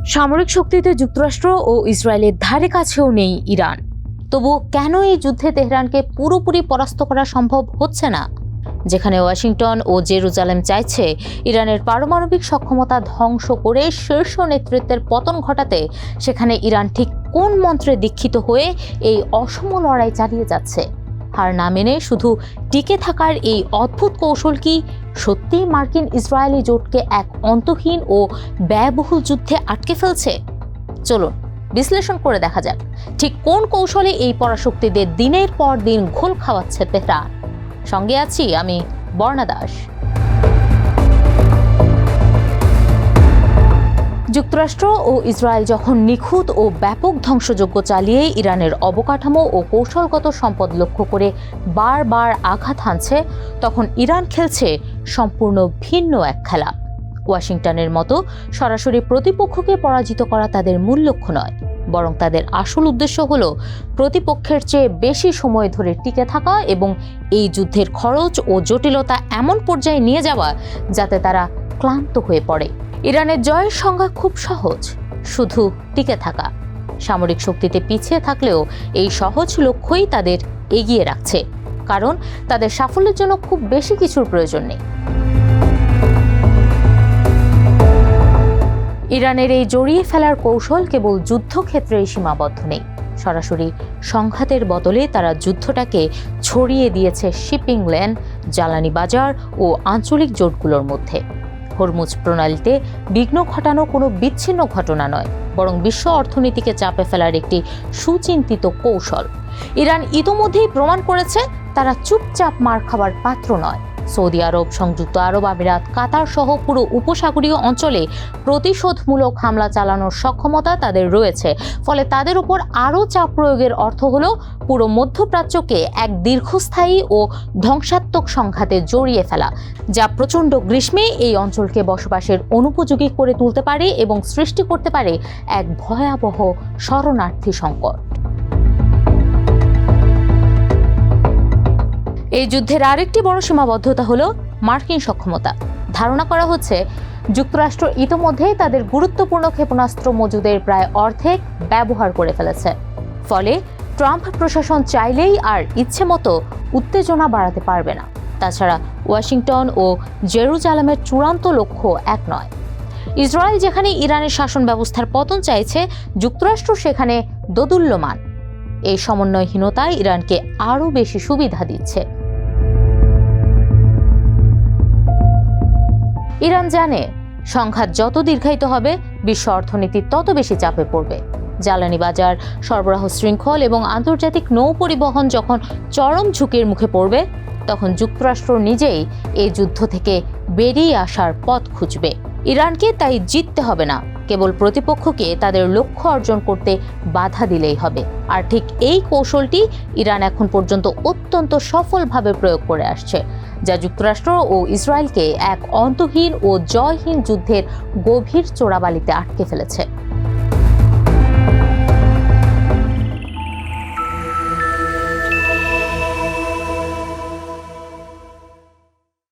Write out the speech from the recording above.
সামরিক শক্তিতে যুক্তরাষ্ট্র ও ইসরায়েলের ধারে কাছেও নেই ইরান। তবু কেন এই যুদ্ধে তেহরানকে পুরোপুরি পরাস্ত করা সম্ভব হচ্ছে না? যেখানে ওয়াশিংটন ও জেরুজালেম চাইছে ইরানের পারমাণবিক সক্ষমতা ধ্বংস করে শীর্ষ নেতৃত্বের পতন ঘটাতে, সেখানে ইরান ঠিক কোন মন্ত্রে দীক্ষিত হয়ে এই অসম লড়াই চালিয়ে যাচ্ছে? হার না মেনে শুধু টিকে থাকার এই অদ্ভুত কৌশল কি সত্যিই মার্কিন ইসরায়েলি জোটকে এক অন্তহীন ও ব্যয়বহুল যুদ্ধে আটকে ফেলছে? চলুন বিশ্লেষণ করে দেখা যাক ঠিক কোন কৌশলে এই পরাশক্তিদের দিনের পর দিন ঘোল খাওয়াচ্ছে তেহরান। সঙ্গে আছি আমি বর্ণা দাস। যুক্তরাষ্ট্র ও ইসরায়েল যখন নিখুঁত ও ব্যাপক ধ্বংসযজ্ঞ চালিয়ে ইরানের অবকাঠামো ও কৌশলগত সম্পদ লক্ষ্য করে বারবার আঘাত হানছে, তখন ইরান খেলছে সম্পূর্ণ ভিন্ন এক খেলা। ওয়াশিংটনের মতো সরাসরি প্রতিপক্ষকে পরাজিত করা তাদের মূল লক্ষ্য নয়, বরং তাদের আসল উদ্দেশ্য হলো প্রতিপক্ষের চেয়ে বেশি সময় ধরে টিকে থাকা এবং এই যুদ্ধের খরচ ও জটিলতা এমন পর্যায়ে নিয়ে যাওয়া যাতে তারা ক্লান্ত হয়ে পড়ে। ইরানের জয়ের সংজ্ঞা খুব সহজ, শুধু টিকে থাকা। সামরিক শক্তিতে পিছিয়ে থাকলেও এই সহজ লক্ষ্যই তাদের এগিয়ে রাখছে, কারণ তাদের সাফল্যের জন্য খুব বেশি কিছুর প্রয়োজন নেই। ইরানের এই জড়িয়ে ফেলার কৌশল কেবল যুদ্ধক্ষেত্রেই সীমাবদ্ধ নেই। সরাসরি সংঘাতের বদলে তারা যুদ্ধটাকে ছড়িয়ে দিয়েছে শিপিং লেন, জ্বালানি বাজার ও আঞ্চলিক জোটগুলোর মধ্যে। হরমুজ প্রণালীতে বিঘ্ন ঘটানো কোনো বিচ্ছিন্ন ঘটনা নয়, বরং বিশ্ব অর্থনীতিকে চাপে ফেলার একটি সুচিন্তিত কৌশল। ইরান ইতোমধ্যেই প্রমাণ করেছে তারা চুপচাপ মার খাবার পাত্র নয়। সৌদি আরব, সংযুক্ত আরব আমিরাত, কাতার সহ পুরো উপসাগরীয় অঞ্চলে প্রতিশোধমূলক হামলা চালানোর সক্ষমতা তাদের রয়েছে। ফলে তাদের উপর আরও চাপ প্রয়োগের অর্থ হলো পুরো মধ্যপ্রাচ্যকে এক দীর্ঘস্থায়ী ও ধ্বংসাত্মক সংঘাতে জড়িয়ে ফেলা, যা প্রচণ্ড গ্রীষ্মে এই অঞ্চলকে বসবাসের অনুপযোগী করে তুলতে পারে এবং সৃষ্টি করতে পারে এক ভয়াবহ শরণার্থী সংকট। এই যুদ্ধের আরেকটি বড় সীমাবদ্ধতা হলো মার্কিন সক্ষমতা। ধারণা করা হচ্ছে যুক্তরাষ্ট্র ইতোমধ্যেই তাদের গুরুত্বপূর্ণ ক্ষেপণাস্ত্র মজুদের প্রায় অর্ধেক ব্যবহার করে ফেলেছে। ফলে ট্রাম্প প্রশাসন চাইলেই আর ইচ্ছে মতো উত্তেজনা বাড়াতে পারবে না। তাছাড়া ওয়াশিংটন ও জেরুজালেমের চূড়ান্ত লক্ষ্য এক নয়। ইসরায়েল যেখানে ইরানের শাসন ব্যবস্থার পতন চাইছে, যুক্তরাষ্ট্র সেখানে দোদুল্যমান। এই সমন্বয়হীনতায় ইরানকে আরও বেশি সুবিধা দিচ্ছে। ইরান জানে সংঘাত যত দীর্ঘায়িত হবে, বিশ্ব অর্থনীতি তত বেশি চাপে পড়বে। জ্বালানি বাজার, সরবরাহ শৃঙ্খল এবং আন্তর্জাতিক নৌ পরিবহন যখন চরম ঝুঁকির মুখে পড়বে, তখন যুক্তরাষ্ট্র নিজেই এই যুদ্ধ থেকে বেরিয়ে আসার পথ খুঁজবে। ইরানকে তাই জিততে হবে না, কেবল প্রতিপক্ষকে তাদের লক্ষ্য অর্জন করতে বাধা দিলেই হবে। আর ঠিক এই কৌশলটি ইরান এখন পর্যন্ত অত্যন্ত সফলভাবে প্রয়োগ করে আসছে, যা যুক্তরাষ্ট্র ও ইসরায়েলকে এক অন্তহীন ও জয়হীন যুদ্ধের গভীর চোরাবালিতে আটকে ফেলেছে।